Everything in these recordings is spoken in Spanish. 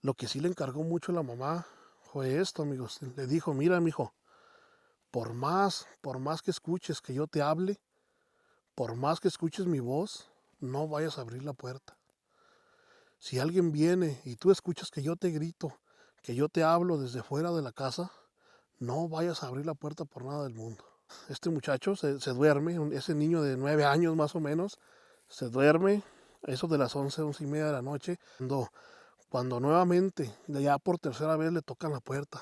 Lo que sí le encargó mucho la mamá fue esto, amigos. Le dijo, mira, mijo, por más que escuches que yo te hable, por más que escuches mi voz, no vayas a abrir la puerta. Si alguien viene y tú escuchas que yo te grito, que yo te hablo desde fuera de la casa, no vayas a abrir la puerta por nada del mundo. Este muchacho se duerme, ese niño de 9 años más o menos, se duerme, eso de las 11, 11:30 de la noche, cuando nuevamente, ya por tercera vez le tocan la puerta.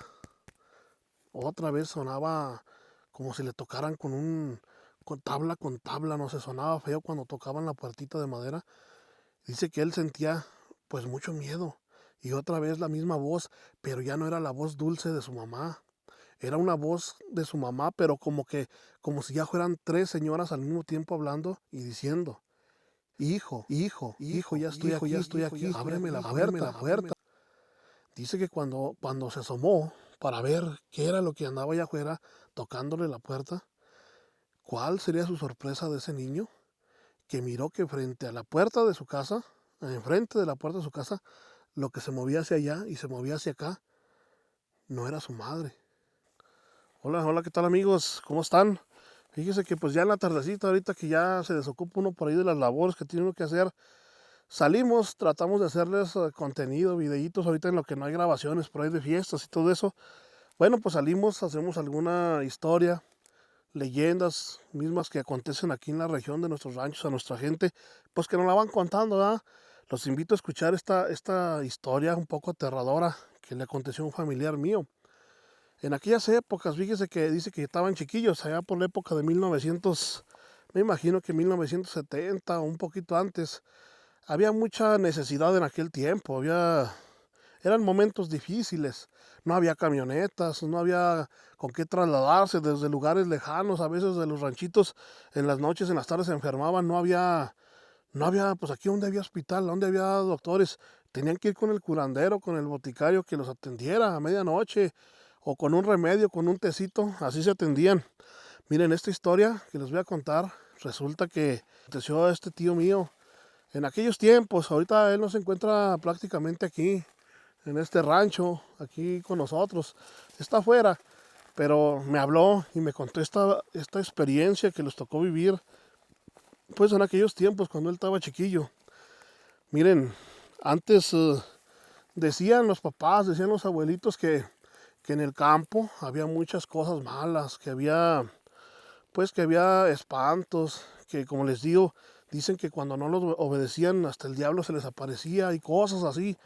Otra vez sonaba como si le tocaran con tabla, no sé, sonaba feo cuando tocaban la puertita de madera. Dice que él sentía pues mucho miedo. Y otra vez la misma voz, pero ya no era la voz dulce de su mamá. Era una voz de su mamá, pero como si ya fueran tres señoras al mismo tiempo hablando y diciendo, hijo, hijo, hijo, ya estoy aquí, ábreme la puerta, puerta. Dice que cuando se asomó para ver qué era lo que andaba allá afuera tocándole la puerta, ¿cuál sería su sorpresa de ese niño? Que miró que frente a la puerta de su casa, enfrente de la puerta de su casa, lo que se movía hacia allá y se movía hacia acá, no era su madre. Hola, hola, ¿qué tal amigos? ¿Cómo están? Fíjese que pues ya en la tardecita, ahorita que ya se desocupa uno por ahí de las labores que tiene uno que hacer, salimos, tratamos de hacerles contenido, videitos, ahorita en lo que no hay grabaciones por ahí de fiestas y todo eso. Bueno, pues salimos, hacemos alguna historia, leyendas mismas que acontecen aquí en la región de nuestros ranchos, a nuestra gente, pues que nos la van contando, ¿verdad? Los invito a escuchar esta historia un poco aterradora que le aconteció a un familiar mío. En aquellas épocas, fíjese que dice que estaban chiquillos, allá por la época de 1900, me imagino que 1970 o un poquito antes, había mucha necesidad en aquel tiempo, eran momentos difíciles, no había camionetas, no había con qué trasladarse desde lugares lejanos, a veces de los ranchitos, en las noches, en las tardes se enfermaban, no había, pues aquí donde había hospital, donde había doctores, tenían que ir con el curandero, con el boticario que los atendiera a medianoche, o con un remedio, con un tecito, así se atendían. Miren, esta historia que les voy a contar, resulta que aconteció a este tío mío en aquellos tiempos. Ahorita él no se encuentra prácticamente aquí, en este rancho, aquí con nosotros, está afuera, pero me habló y me contó esta experiencia que les tocó vivir, pues en aquellos tiempos cuando él estaba chiquillo. Miren, antes decían los papás, decían los abuelitos que en el campo había muchas cosas malas, que había espantos, que como les digo, dicen que cuando no los obedecían hasta el diablo se les aparecía y cosas así.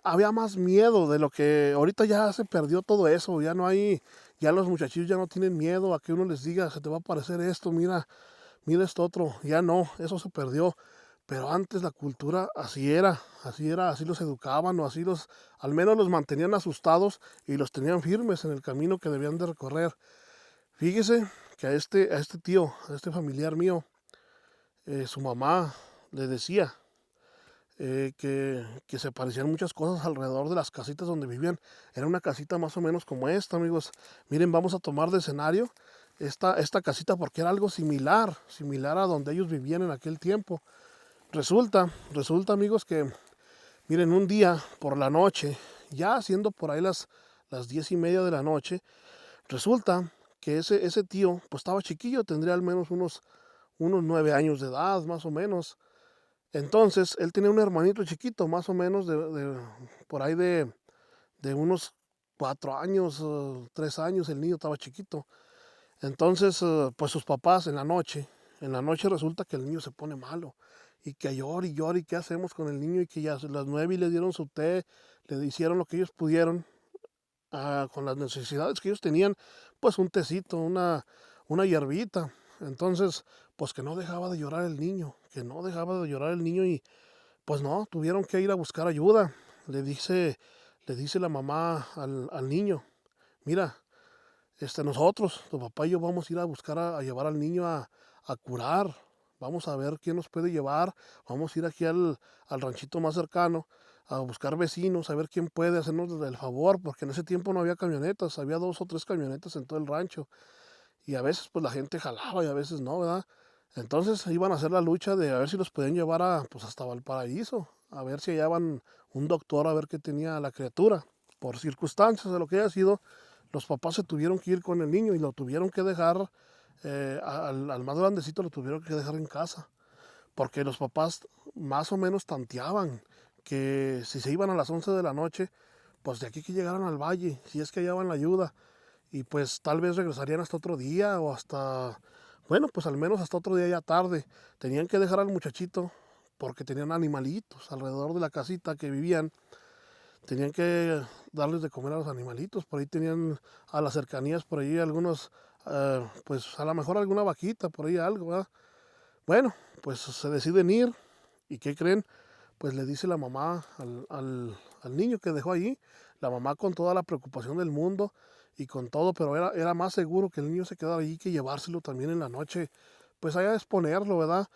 Había más miedo de lo que ahorita ya se perdió todo eso, ya no hay, ya los muchachos ya no tienen miedo a que uno les diga, se te va a aparecer esto, mira, mira esto otro, ya no, eso se perdió. Pero antes la cultura así era, así los educaban o al menos los mantenían asustados y los tenían firmes en el camino que debían de recorrer. Fíjese que a este tío, a este familiar mío, su mamá le decía que se parecían muchas cosas alrededor de las casitas donde vivían. Era una casita más o menos como esta, amigos. Miren, vamos a tomar de escenario esta casita porque era algo similar a donde ellos vivían en aquel tiempo. Resulta, amigos, que, miren, un día por la noche, ya siendo por ahí las 10:30 de la noche, resulta que ese tío, pues estaba chiquillo, tendría al menos unos 9 años de edad, más o menos. Entonces, él tenía un hermanito chiquito, más o menos por ahí de unos 4 años, 3 años, el niño estaba chiquito. Entonces, pues sus papás en la noche resulta que el niño se pone malo y que llora y llora y qué hacemos con el niño y que ya a las 9 y le dieron su té, le hicieron lo que ellos pudieron con las necesidades que ellos tenían, pues un tecito, una hierbita. Entonces, pues que no dejaba de llorar el niño, que no dejaba de llorar el niño y pues no, tuvieron que ir a buscar ayuda. Le dice la mamá al niño, mira, nosotros, tu papá y yo vamos a ir a buscar a llevar al niño a curar. Vamos a ver quién nos puede llevar. Vamos a ir aquí al ranchito más cercano a buscar vecinos, a ver quién puede hacernos el favor, porque en ese tiempo no había camionetas, había 2 o 3 camionetas en todo el rancho. Y a veces pues la gente jalaba y a veces no, ¿verdad? Entonces iban a hacer la lucha de a ver si los podían llevar pues hasta Valparaíso, a ver si hallaban un doctor a ver qué tenía la criatura. Por circunstancias de lo que haya sido, los papás se tuvieron que ir con el niño y lo tuvieron que dejar, al más grandecito lo tuvieron que dejar en casa, porque los papás más o menos tanteaban que si se iban a las 11 de la noche, pues de aquí que llegaran al valle, si es que hallaban la ayuda, y pues tal vez regresarían hasta otro día o hasta, bueno, pues al menos hasta otro día ya tarde. Tenían que dejar al muchachito porque tenían animalitos alrededor de la casita que vivían. Tenían que darles de comer a los animalitos. Por ahí tenían a las cercanías, por ahí algunos, pues a lo mejor alguna vaquita, por ahí algo, ¿verdad? Bueno, pues se deciden ir. ¿Y qué creen? Pues le dice la mamá al niño que dejó allí, la mamá con toda la preocupación del mundo y con todo, pero era más seguro que el niño se quedara allí que llevárselo también en la noche, pues allá a exponerlo, ¿verdad?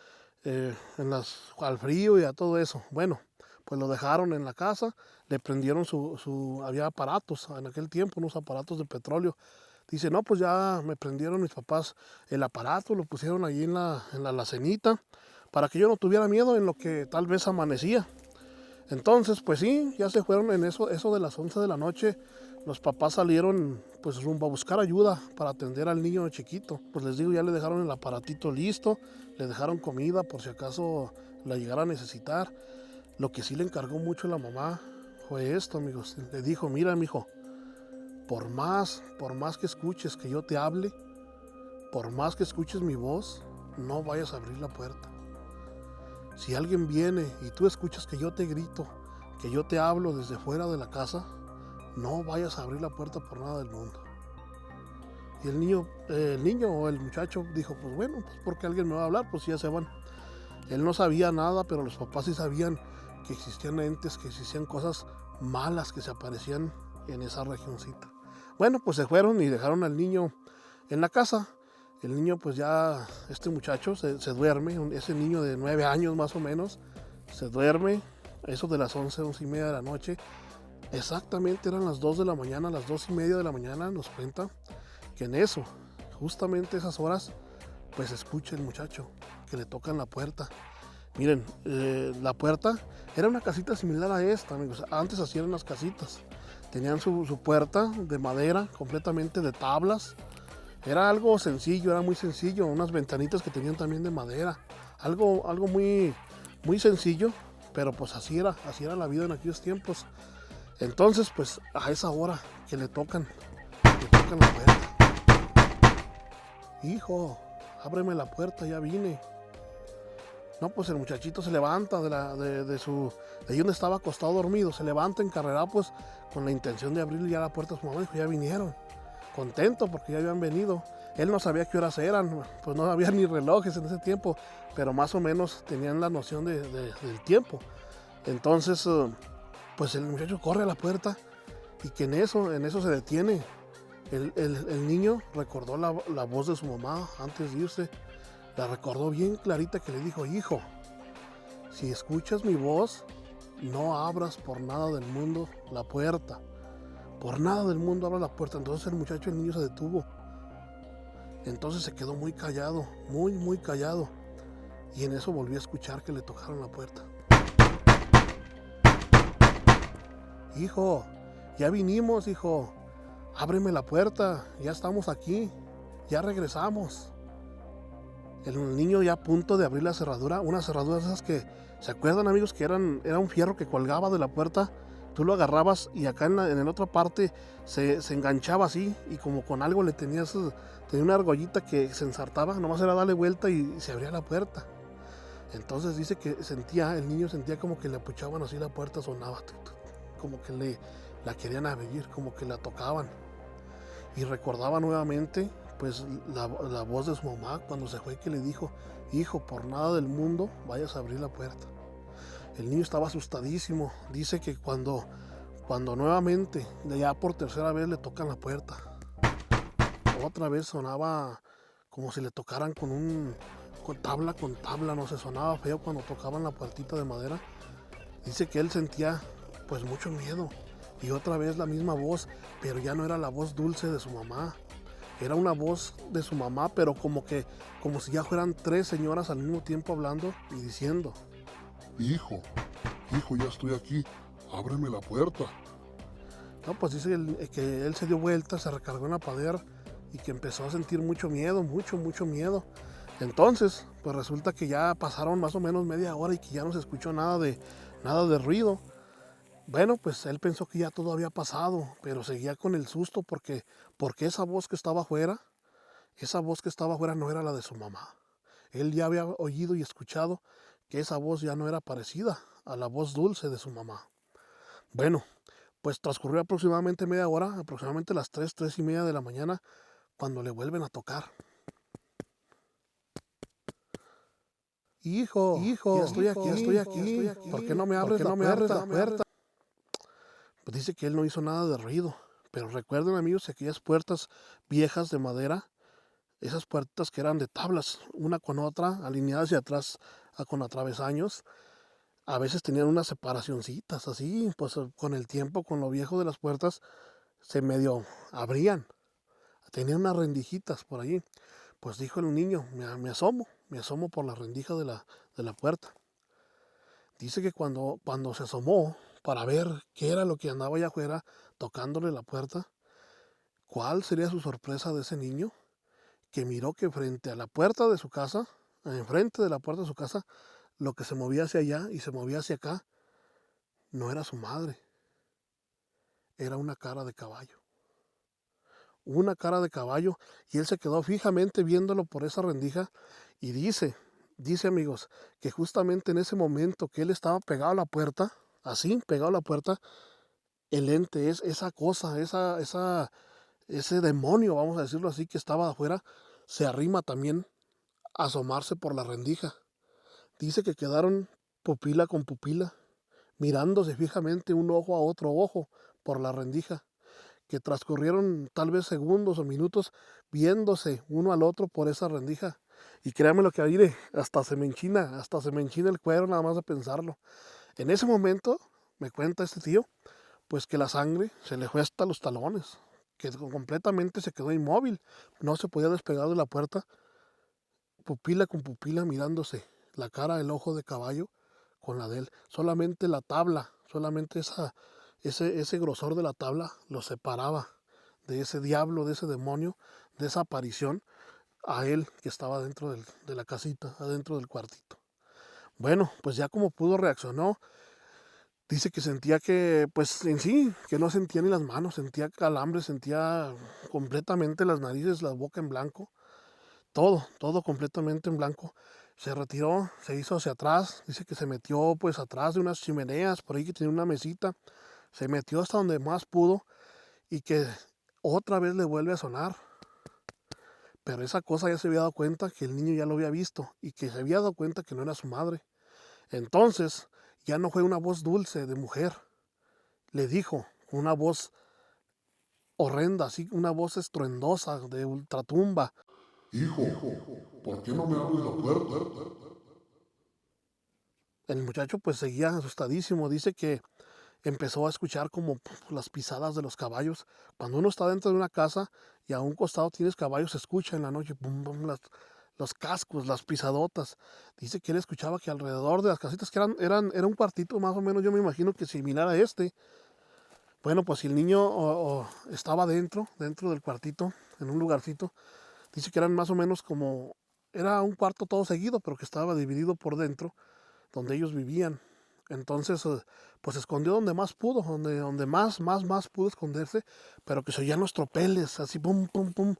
Al frío y a todo eso. Bueno, pues lo dejaron en la casa, le prendieron había aparatos en aquel tiempo, unos aparatos de petróleo. Dice, no, pues ya me prendieron mis papás el aparato, lo pusieron allí en la alacenita, para que yo no tuviera miedo en lo que tal vez amanecía. Entonces, pues sí, ya se fueron en eso de las 11 de la noche. Los papás salieron pues rumbo a buscar ayuda para atender al niño chiquito. Pues les digo, ya le dejaron el aparatito listo, le dejaron comida por si acaso la llegara a necesitar. Lo que sí le encargó mucho la mamá fue esto, amigos. Le dijo, mira, mijo, por más que escuches que yo te hable, por más que escuches mi voz, no vayas a abrir la puerta. Si alguien viene y tú escuchas que yo te grito, que yo te hablo desde fuera de la casa, no vayas a abrir la puerta por nada del mundo. Y el niño o el muchacho dijo, pues bueno, pues porque alguien me va a hablar, pues ya se van. Él no sabía nada, pero los papás sí sabían que existían entes, que existían cosas malas que se aparecían en esa regioncita. Bueno, pues se fueron y dejaron al niño en la casa. El niño, pues ya, este muchacho se duerme, ese niño de 9 años más o menos, se duerme, eso de las 11 y media de la noche. Exactamente eran las 2 de la mañana, las 2 y media de la mañana, nos cuenta que en eso, justamente esas horas, pues escucha el muchacho que le tocan la puerta. Miren, la puerta era una casita similar a esta, amigos. Antes hacían unas casitas, tenían su puerta de madera, completamente de tablas. Era algo sencillo, era muy sencillo, unas ventanitas que tenían también de madera, algo muy, muy sencillo, pero pues así era la vida en aquellos tiempos. Entonces, pues a esa hora que le tocan la puerta. Hijo, ábreme la puerta, ya vine. No, pues el muchachito se levanta de ahí donde estaba acostado dormido, se levanta en carrera, pues con la intención de abrirle ya la puerta a su mamá. Dijo, ya vinieron. Contento porque ya habían venido. Él no sabía qué horas eran, pues no había ni relojes en ese tiempo, pero más o menos tenían la noción del tiempo. Entonces, pues el muchacho corre a la puerta y que en eso se detiene. El niño recordó la voz de su mamá antes de irse. La recordó bien clarita, que le dijo, hijo, si escuchas mi voz, no abras por nada del mundo la puerta. Por nada del mundo abra la puerta. Entonces el niño se detuvo. Entonces se quedó muy callado, muy, muy callado. Y en eso volvió a escuchar que le tocaron la puerta. Hijo, ya vinimos, hijo. Ábreme la puerta, ya estamos aquí, ya regresamos. El niño ya a punto de abrir la cerradura, una cerradura de esas que, ¿se acuerdan, amigos? Que era un fierro que colgaba de la puerta. Tú lo agarrabas y acá en la otra parte se enganchaba así, y como con algo tenía una argollita que se ensartaba, nomás era darle vuelta y se abría la puerta. Entonces dice que el niño sentía como que le apuchaban así la puerta, sonaba, como que la querían abrir, como que la tocaban. Y recordaba nuevamente pues la voz de su mamá cuando se fue, que le dijo, hijo, por nada del mundo vayas a abrir la puerta. El niño estaba asustadísimo. Dice que cuando nuevamente, ya por tercera vez, le tocan la puerta, otra vez sonaba como si le tocaran con tabla, no sé, sonaba feo cuando tocaban la puertita de madera. Dice que él sentía pues mucho miedo, y otra vez la misma voz, pero ya no era la voz dulce de su mamá. Era una voz de su mamá, pero como si ya fueran 3 señoras al mismo tiempo hablando y diciendo, hijo, Hijo, ya estoy aquí, ábreme la puerta. No, pues dice que él se dio vuelta, se recargó en la pader y que empezó a sentir mucho miedo, mucho miedo. Entonces, pues resulta que ya pasaron más o menos media hora y que ya no se escuchó nada de ruido. Bueno, pues él pensó que ya todo había pasado, pero seguía con el susto porque esa voz que estaba afuera, no era la de su mamá. Él ya había oído y escuchado que esa voz ya no era parecida a la voz dulce de su mamá. Bueno, pues transcurrió aproximadamente media hora, aproximadamente las 3:30 de la mañana, cuando le vuelven a tocar. Hijo, ya estoy aquí. ¿Por qué no me abres la puerta? Pues dice que él no hizo nada de ruido. Pero recuerden, amigos, aquellas puertas viejas de madera, esas puertas que eran de tablas, una con otra, alineadas hacia atrás con atravesaños, a veces tenían unas separacioncitas así, pues con el tiempo, con lo viejo de las puertas, se medio abrían. Tenían unas rendijitas por allí. Pues dijo el niño, me asomo por la rendija de la puerta. Dice que cuando se asomó para ver qué era lo que andaba allá afuera tocándole la puerta, ¿cuál sería su sorpresa de ese niño? Que miró que frente a la puerta de su casa, enfrente de la puerta de su casa, lo que se movía hacia allá y se movía hacia acá, no era su madre, era una cara de caballo. Una cara de caballo, y él se quedó fijamente viéndolo por esa rendija y dice amigos, que justamente en ese momento que él estaba pegado a la puerta, así, pegado a la puerta, el ente es esa cosa, ese demonio, vamos a decirlo así, que estaba afuera, se arrima también a asomarse por la rendija. Dice que quedaron pupila con pupila, mirándose fijamente un ojo a otro ojo por la rendija, que transcurrieron tal vez segundos o minutos viéndose uno al otro por esa rendija. Y créanme lo que diré, hasta se me enchina el cuero nada más de pensarlo. En ese momento, me cuenta este tío, pues que la sangre se le fue hasta los talones, que completamente se quedó inmóvil, no se podía despegar de la puerta, pupila con pupila mirándose, la cara, el ojo de caballo con la de él, solamente la tabla, solamente ese grosor de la tabla lo separaba de ese diablo, de ese demonio, de esa aparición, a él que estaba dentro de la casita, adentro del cuartito. Bueno, pues ya como pudo reaccionó, dice que sentía que, pues en sí, que no sentía ni las manos, sentía calambre, sentía completamente las narices, la boca en blanco, todo completamente en blanco. Se retiró, se hizo hacia atrás, dice que se metió pues atrás de unas chimeneas, por ahí que tenía una mesita, se metió hasta donde más pudo y que otra vez le vuelve a sonar. Pero esa cosa ya se había dado cuenta que el niño ya lo había visto y que se había dado cuenta que no era su madre. Entonces ya no fue una voz dulce de mujer, le dijo una voz horrenda, así una voz estruendosa de ultratumba. Hijo, ¿por qué no me abres la puerta? El muchacho pues seguía asustadísimo, dice que empezó a escuchar como las pisadas de los caballos. Cuando uno está dentro de una casa y a un costado tienes caballos, se escucha en la noche pum, pum, los cascos, las pisadotas. Dice que él escuchaba que alrededor de las casitas, que era un cuartito más o menos, yo me imagino que similar a este. Bueno, pues si el niño estaba dentro del cuartito, en un lugarcito, dice que eran más o menos como, era un cuarto todo seguido, pero que estaba dividido por dentro, donde ellos vivían. Entonces, pues se escondió donde más pudo, donde más pudo esconderse, pero que se oían los tropeles, así pum, pum, pum,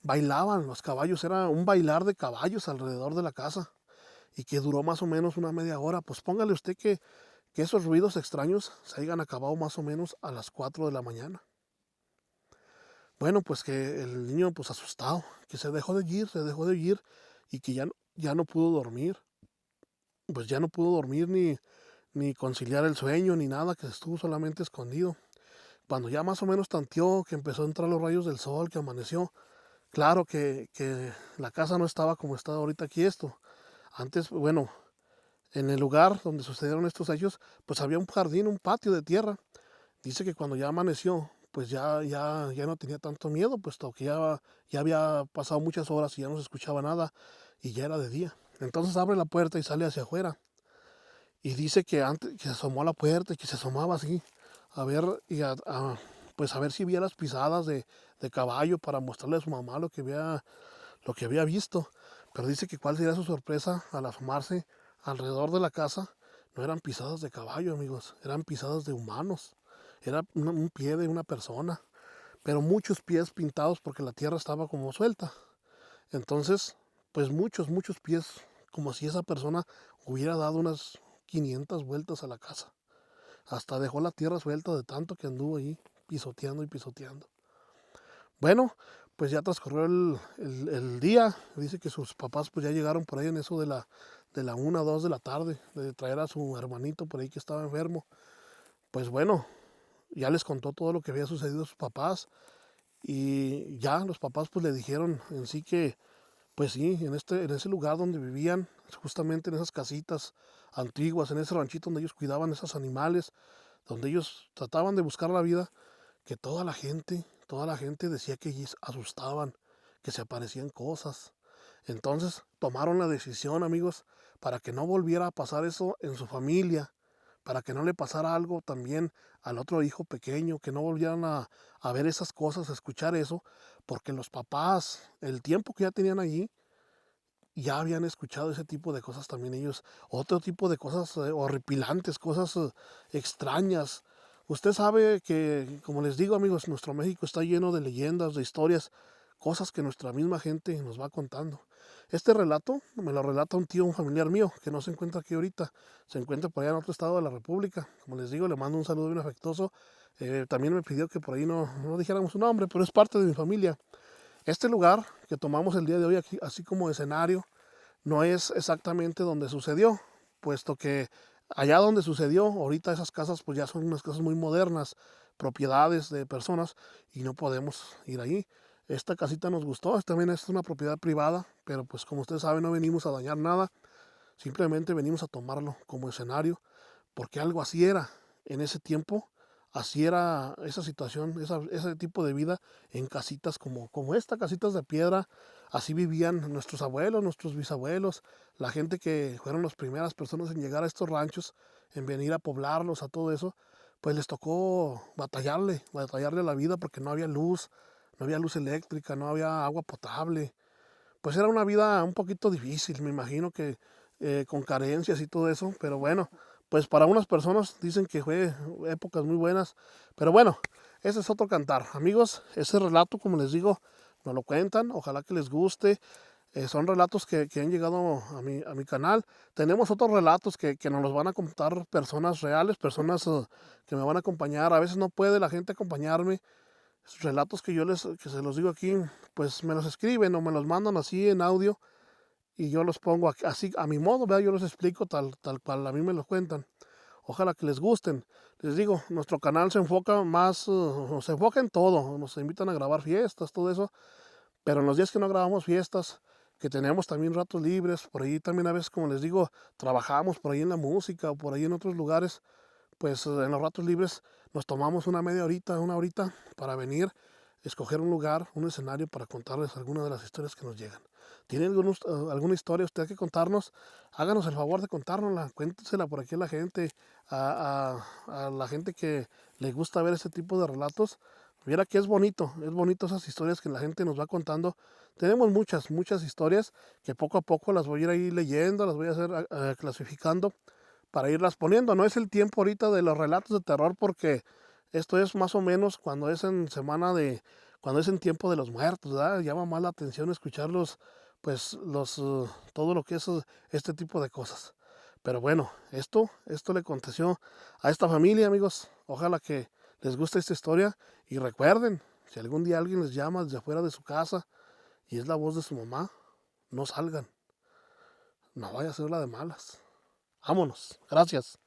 bailaban los caballos, era un bailar de caballos alrededor de la casa, y que duró más o menos una media hora. Pues póngale usted que esos ruidos extraños se hayan acabado más o menos a las 4 de la mañana. Bueno, pues que el niño pues asustado, que se dejó de oír, y que ya no pudo dormir, pues ya no pudo dormir ni conciliar el sueño, ni nada, que estuvo solamente escondido. Cuando ya más o menos tanteó, que empezó a entrar los rayos del sol, que amaneció, claro que la casa no estaba como está ahorita aquí esto. Antes, bueno, en el lugar donde sucedieron estos hechos, pues había un jardín, un patio de tierra. Dice que cuando ya amaneció, pues ya no tenía tanto miedo, puesto que ya había pasado muchas horas y ya no se escuchaba nada y ya era de día. Entonces abre la puerta y sale hacia afuera Y dice que antes que se asomó a la puerta y que se asomaba así a ver pues a ver si veía las pisadas de caballo para mostrarle a su mamá lo que había visto. Pero dice que cuál sería su sorpresa al asomarse alrededor de la casa. No eran pisadas de caballo, amigos, eran pisadas de humanos. Era un pie de una persona, pero muchos pies pintados porque la tierra estaba como suelta. Entonces, pues muchos pies, como si esa persona hubiera dado unas 500 vueltas a la casa. Hasta dejó la tierra suelta de tanto que anduvo ahí pisoteando y pisoteando. Bueno, pues ya transcurrió el día. Dice que sus papás pues ya llegaron por ahí en eso de la 1 2 de la tarde, de traer a su hermanito por ahí que estaba enfermo. Pues bueno, ya les contó todo lo que había sucedido a sus papás y ya los papás pues le dijeron en sí que pues sí, en ese lugar donde vivían, justamente en esas casitas antiguas, en ese ranchito donde ellos cuidaban esos animales, donde ellos trataban de buscar la vida, que toda la gente decía que ellos asustaban, que se aparecían cosas. Entonces tomaron la decisión, amigos, para que no volviera a pasar eso en su familia, para que no le pasara algo también al otro hijo pequeño, que no volvieran a ver esas cosas, a escuchar eso, porque los papás, el tiempo que ya tenían allí, ya habían escuchado ese tipo de cosas también ellos, otro tipo de cosas horripilantes, cosas extrañas. Usted sabe que, como les digo amigos, nuestro México está lleno de leyendas, de historias, cosas que nuestra misma gente nos va contando. Este relato me lo relata un tío, un familiar mío, que no se encuentra aquí ahorita, se encuentra por allá en otro estado de la República. Como les digo, le mando un saludo bien afectuoso. También me pidió que por ahí no dijéramos su nombre, pero es parte de mi familia. Este lugar que tomamos el día de hoy aquí, así como escenario, no es exactamente donde sucedió, puesto que allá donde sucedió, ahorita esas casas pues ya son unas casas muy modernas, propiedades de personas y no podemos ir ahí. Esta casita nos gustó, también es una propiedad privada, pero pues como ustedes saben no venimos a dañar nada, simplemente venimos a tomarlo como escenario, porque algo así era en ese tiempo, así era esa situación, ese tipo de vida en casitas como esta, casitas de piedra, así vivían nuestros abuelos, nuestros bisabuelos, la gente que fueron las primeras personas en llegar a estos ranchos, en venir a poblarlos, a todo eso, pues les tocó batallarle a la vida porque no había luz eléctrica, no había agua potable, pues era una vida un poquito difícil, me imagino que con carencias y todo eso, pero bueno, pues para unas personas dicen que fue épocas muy buenas, pero bueno, ese es otro cantar. Amigos, ese relato, como les digo, nos lo cuentan, ojalá que les guste. Son relatos que han llegado a mi canal. Tenemos otros relatos que nos los van a contar personas reales, personas que me van a acompañar. A veces no puede la gente acompañarme, relatos que se los digo aquí, pues me los escriben o me los mandan así en audio y yo los pongo así a mi modo, ¿verdad? Yo los explico tal cual a mí me los cuentan. Ojalá que les gusten. Les digo, nuestro canal se enfoca más, se enfoca en todo. Nos invitan a grabar fiestas, todo eso. Pero en los días que no grabamos fiestas, que tenemos también ratos libres, por ahí también a veces, como les digo, trabajamos por ahí en la música o por ahí en otros lugares, pues en los ratos libres nos tomamos una media horita, una horita para venir, escoger un lugar, un escenario para contarles algunas de las historias que nos llegan. ¿Tiene alguna historia usted que contarnos? Háganos el favor de contárnosla, cuéntesela por aquí a la gente, a la gente que le gusta ver ese tipo de relatos. Viera que es bonito esas historias que la gente nos va contando. Tenemos muchas historias que poco a poco las voy a ir ahí leyendo, las voy a hacer clasificando para irlas poniendo. No es el tiempo ahorita de los relatos de terror porque esto es más o menos cuando es en cuando es en tiempo de los muertos, ¿verdad? Llama más la atención escucharlos, pues todo lo que es este tipo de cosas. Pero bueno, esto le aconteció a esta familia, amigos. Ojalá que les guste esta historia y recuerden, si algún día alguien les llama desde afuera de su casa y es la voz de su mamá, no salgan, no vaya a ser la de malas. Vámonos, gracias.